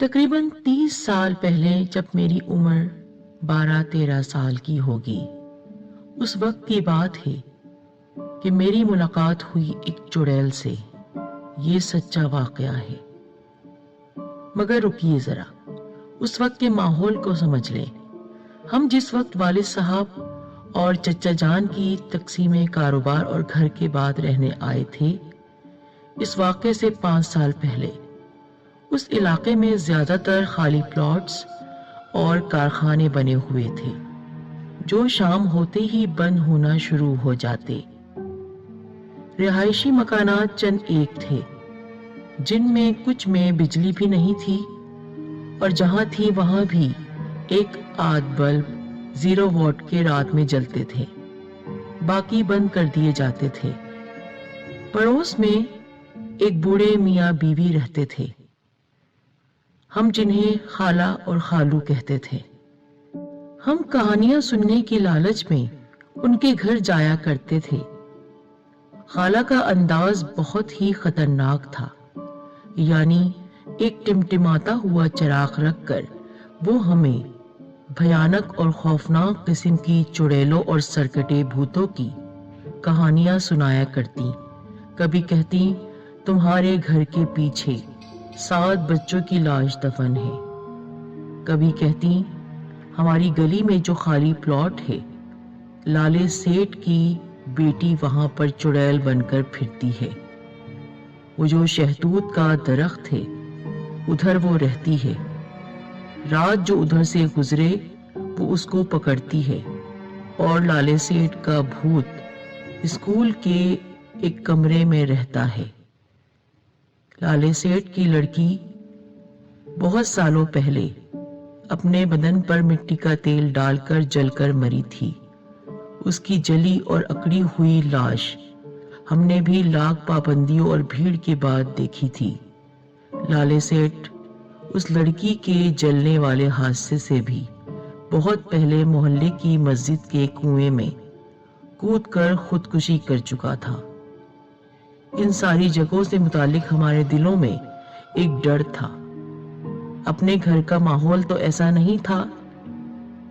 تقریباً 30 سال پہلے جب میری عمر 12-13 سال کی ہوگی، اس وقت کی بات ہے کہ میری ملاقات ہوئی ایک چڑیل سے۔ یہ سچا واقعہ ہے۔ مگر رکیے ذرا، اس وقت کے ماحول کو سمجھ لیں۔ ہم جس وقت والد صاحب اور چچا جان کی تقسیم کاروبار اور گھر کے بعد رہنے آئے تھے، اس واقعے سے 5 سال پہلے اس علاقے میں زیادہ تر خالی پلاٹس اور کارخانے بنے ہوئے تھے، جو شام ہوتے ہی بند ہونا شروع ہو جاتے۔ رہائشی مکانات چند ایک تھے، جن میں کچھ میں بجلی بھی نہیں تھی، اور جہاں تھی وہاں بھی ایک آدھ بلب 0 واٹ کے رات میں جلتے تھے، باقی بند کر دیے جاتے تھے۔ پڑوس میں ایک بوڑھے میاں بیوی رہتے تھے، ہم جنہیں خالہ اور خالو کہتے تھے۔ ہم کہانیاں سننے کی لالچ میں ان کے گھر جایا کرتے تھے۔ خالہ کا انداز بہت ہی خطرناک تھا، یعنی ایک ٹمٹماتا ہوا چراغ رکھ کر وہ ہمیں بھیانک اور خوفناک قسم کی چڑیلوں اور سرکٹے بھوتوں کی کہانیاں سنایا کرتی۔ کبھی کہتی تمہارے گھر کے پیچھے 7 بچوں کی لاش دفن ہے، کبھی کہتی ہماری گلی میں جو خالی پلاٹ ہے، لالے سیٹھ کی بیٹی وہاں پر چڑیل بن کر پھرتی ہے، وہ جو شہتوت کا درخت ہے ادھر وہ رہتی ہے، رات جو ادھر سے گزرے وہ اس کو پکڑتی ہے، اور لالے سیٹھ کا بھوت اسکول کے ایک کمرے میں رہتا ہے۔ لالے سیٹھ کی لڑکی بہت سالوں پہلے اپنے بدن پر مٹی کا تیل ڈال کر جل کر مری تھی۔ اس کی جلی اور اکڑی ہوئی لاش ہم نے بھی لاکھ پابندیوں اور بھیڑ کے بعد دیکھی تھی۔ لالے سیٹھ اس لڑکی کے جلنے والے حادثے سے بھی بہت پہلے محلے کی مسجد کے کنویں میں کود کر خودکشی کر چکا تھا۔ ان ساری جگہوں سے متعلق ہمارے دلوں میں ایک ڈر تھا۔ اپنے گھر کا ماحول تو ایسا نہیں تھا،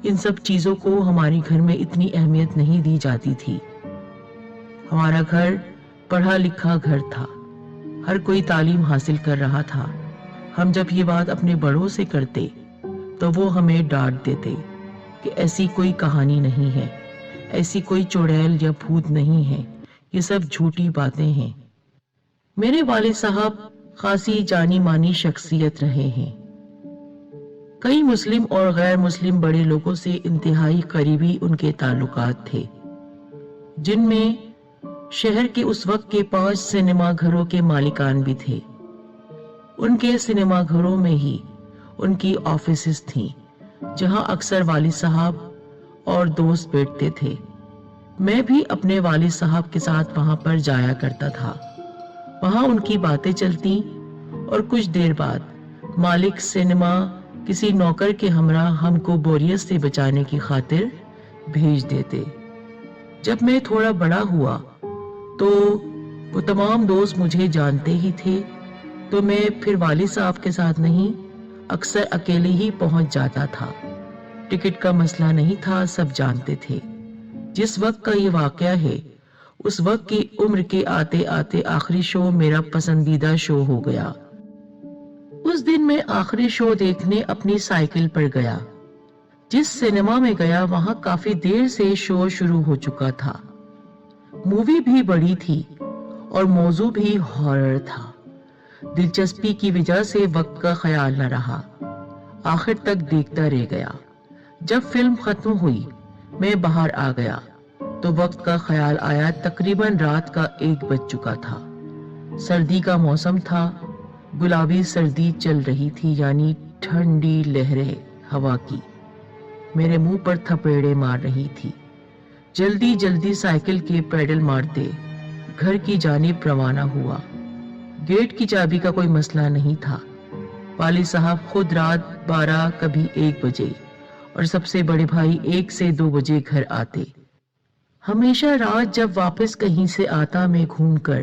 ان سب چیزوں کو ہمارے گھر میں اتنی اہمیت نہیں دی جاتی تھی۔ ہمارا گھر پڑھا لکھا گھر تھا، ہر کوئی تعلیم حاصل کر رہا تھا۔ ہم جب یہ بات اپنے بڑوں سے کرتے تو وہ ہمیں ڈانٹ دیتے کہ ایسی کوئی کہانی نہیں ہے، ایسی کوئی چڑیل یا بھوت نہیں ہے، یہ سب جھوٹی باتیں ہیں۔ میرے والد صاحب خاصی جانی مانی شخصیت رہے ہیں۔ کئی مسلم اور غیر مسلم بڑے لوگوں سے انتہائی قریبی ان کے تعلقات تھے، جن میں شہر کے اس وقت کے 5 سینما گھروں کے مالکان بھی تھے۔ ان کے سینما گھروں میں ہی ان کی آفیسز تھیں، جہاں اکثر والد صاحب اور دوست بیٹھتے تھے۔ میں بھی اپنے والد صاحب کے ساتھ وہاں پر جایا کرتا تھا۔ وہاں ان کی باتیں چلتی اور کچھ دیر بعد مالک سینما کسی نوکر کے ہمراہ ہم کو بوریت سے بچانے کی خاطر بھیج دیتے۔ جب میں تھوڑا بڑا ہوا تو وہ تمام دوست مجھے جانتے ہی تھے، تو میں پھر والد صاحب کے ساتھ نہیں، اکثر اکیلے ہی پہنچ جاتا تھا۔ ٹکٹ کا مسئلہ نہیں تھا، سب جانتے تھے۔ جس وقت کا یہ واقعہ ہے، اس وقت کی عمر کے آتے آتے آخری شو میرا پسندیدہ شو ہو گیا۔ اس دن میں آخری شو دیکھنے اپنی سائیکل پر گیا۔ جس سینما میں گیا وہاں کافی دیر سے شو شروع ہو چکا تھا۔ مووی بھی بڑی تھی اور موضوع بھی ہارر تھا۔ دلچسپی کی وجہ سے وقت کا خیال نہ رہا، آخر تک دیکھتا رہ گیا۔ جب فلم ختم ہوئی میں باہر آ گیا تو وقت کا خیال آیا، تقریباً رات کا 1 بج چکا تھا۔ سردی کا موسم تھا، گلابی سردی چل رہی تھی، یعنی ٹھنڈی لہریں ہوا کی میرے منہ پر تھپیڑے مار رہی تھی۔ جلدی جلدی سائیکل کے پیڈل مارتے گھر کی جانب روانہ ہوا۔ گیٹ کی چابی کا کوئی مسئلہ نہیں تھا۔ والد صاحب خود رات 12 کبھی 1 بجے اور سب سے بڑے بھائی 1 سے 2 بجے گھر آتے۔ ہمیشہ رات جب واپس کہیں سے آتا میں گھوم کر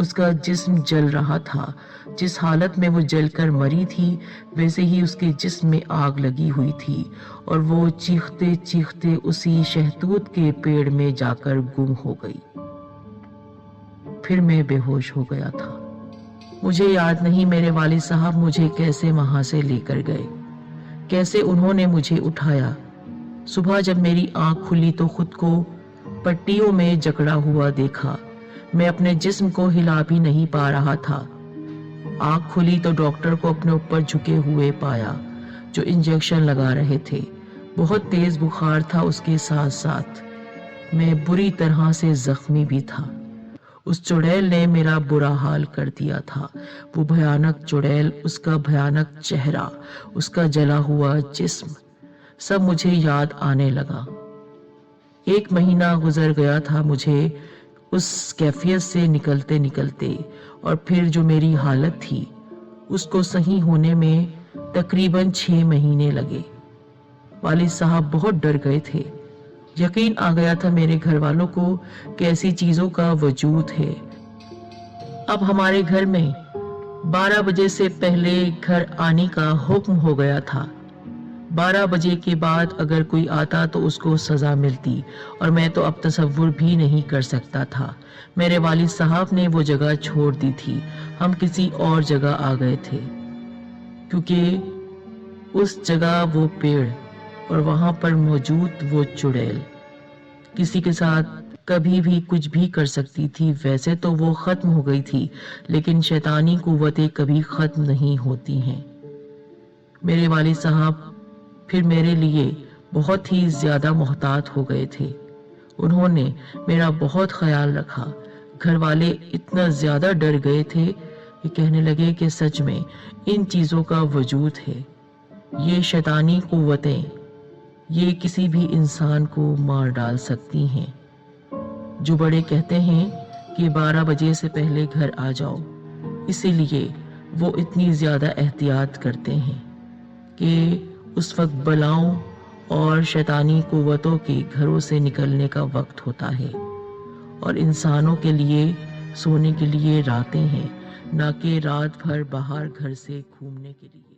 اس کا جسم جل رہا تھا۔ جس حالت میں وہ جل کر مری تھی ویسے ہی اس کے جسم میں آگ لگی ہوئی تھی اور وہ چیختے چیختے اسی شہتوت کے پیڑ میں جا کر گم ہو گئی۔ پھر میں بے ہوش ہو گیا تھا۔ مجھے یاد نہیں میرے والد صاحب مجھے کیسے وہاں سے لے کر گئے، کیسے انہوں نے مجھے اٹھایا۔ صبح جب میری آنکھ کھلی تو خود کو پٹیوں میں جکڑا ہوا دیکھا۔ میں اپنے جسم کو ہلا بھی نہیں پا رہا تھا۔ آنکھ کھلی تو ڈاکٹر کو اپنے اوپر جھکے ہوئے پایا جو انجیکشن لگا رہے تھے۔ بہت تیز بخار تھا، اس کے ساتھ ساتھ میں بری طرح سے زخمی بھی تھا۔ اس چڑیل نے میرا برا حال کر دیا تھا۔ وہ بھیانک چڑیل، اس کا بھیانک چہرہ، اس کا جلا ہوا جسم، سب مجھے یاد آنے لگا۔ 1 مہینہ گزر گیا تھا مجھے اس کیفیت سے نکلتے نکلتے، اور پھر جو میری حالت تھی اس کو صحیح ہونے میں تقریباً 6 مہینے لگے۔ والد صاحب بہت ڈر گئے تھے۔ یقین آ گیا تھا میرے گھر والوں کو کہ ایسی چیزوں کا وجود ہے۔ اب ہمارے گھر میں 12 بجے سے پہلے گھر آنے کا حکم ہو گیا تھا۔ 12 بجے کے بعد اگر کوئی آتا تو اس کو سزا ملتی، اور میں تو اب تصور بھی نہیں کر سکتا تھا۔ میرے والد صاحب نے وہ جگہ چھوڑ دی تھی، ہم کسی اور جگہ آ گئے تھے، کیونکہ اس جگہ وہ پیڑ اور وہاں پر موجود وہ چڑیل کسی کے ساتھ کبھی بھی کچھ بھی کر سکتی تھی۔ ویسے تو وہ ختم ہو گئی تھی، لیکن شیطانی قوتیں کبھی ختم نہیں ہوتی ہیں۔ میرے والد صاحب پھر میرے لیے بہت ہی زیادہ محتاط ہو گئے تھے۔ انہوں نے میرا بہت خیال رکھا۔ گھر والے اتنا زیادہ ڈر گئے تھے کہ کہنے لگے کہ سچ میں ان چیزوں کا وجود ہے، یہ شیطانی قوتیں، یہ کسی بھی انسان کو مار ڈال سکتی ہیں۔ جو بڑے کہتے ہیں کہ 12 بجے سے پہلے گھر آ جاؤ، اسی لیے وہ اتنی زیادہ احتیاط کرتے ہیں کہ اس وقت بلاؤں اور شیطانی قوتوں کے گھروں سے نکلنے کا وقت ہوتا ہے، اور انسانوں کے لیے سونے کے لیے راتیں ہیں، نہ کہ رات بھر باہر گھر سے گھومنے کے لیے۔